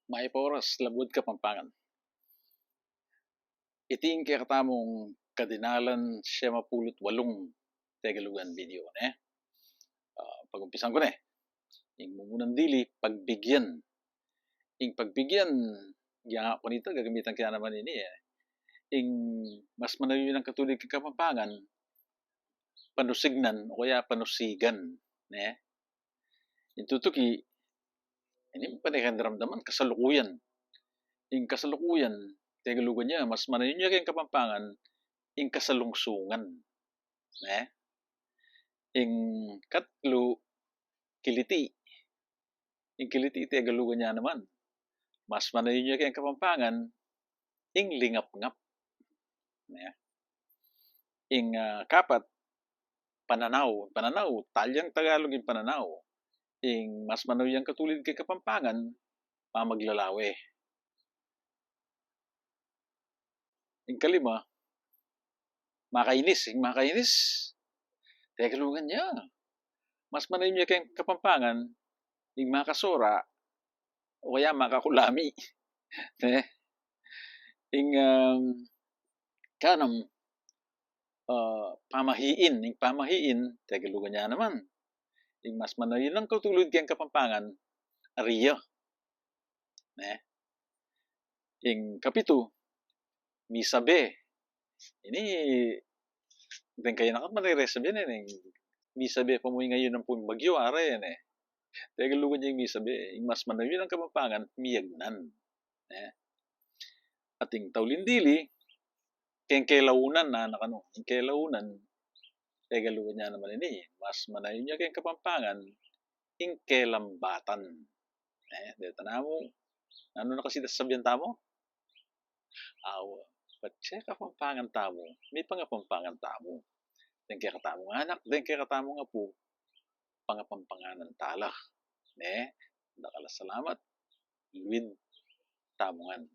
Maiporas labud Kapampangan. Iting katamong kadinalan siya mapulot walong Tagalugan video ne. Pag-umpisan ko ne. Ing mumunang dili pagbigyan. Ing pagbigyan ya ako nito gagamitan kaya naman ini ing mas manayo ng katulig kay Kapampangan panusignan o kaya panusigan ne. Intutuki ini panikaramdaman kasalukuyan. Ing kasalukuyan Tagalugan niya mas manayo niya kay Kapampangan ing kasalungsungan ne. Ing katlo kiliti. Ing kiliti Tagalugan niya naman mas manayo niya kay Kapampangan ing lingap-ngap ne. Ing kapat pananaw talyang Tagalog ing pananaw ing mas manayo yang katulid kay Kapampangan pamaglalawe. Ing kalima makainis Tagalugan niya mas manayo niya kay Kapampangan ing makasora o kaya makakulami ne. Ing kanam pamahiin Tagalugan niya naman ing mas manayo ng katulid kay Kapampangan ariya ne. Ing kapito misabe ini den kaya nakapaniresabi ne misabe pamoy ngayon ng bagyo are ne. Tagalugan niya misabe ing mas manayo ng Kapampangan miyagnan ne. Ating tawlindili kengkelaunan na nakano kengkelaunan Tagalugan niya naman ini mas manayo niya kay Kapampangan ing kelambatan ne. Tanamo ano na kasi sabihan tamo patse Kapampangan tamo may pangapampangan tamo den kay katamong anak den kay katamong apo pangapampanganan tala ne. Nakala salamat luwid tamongan.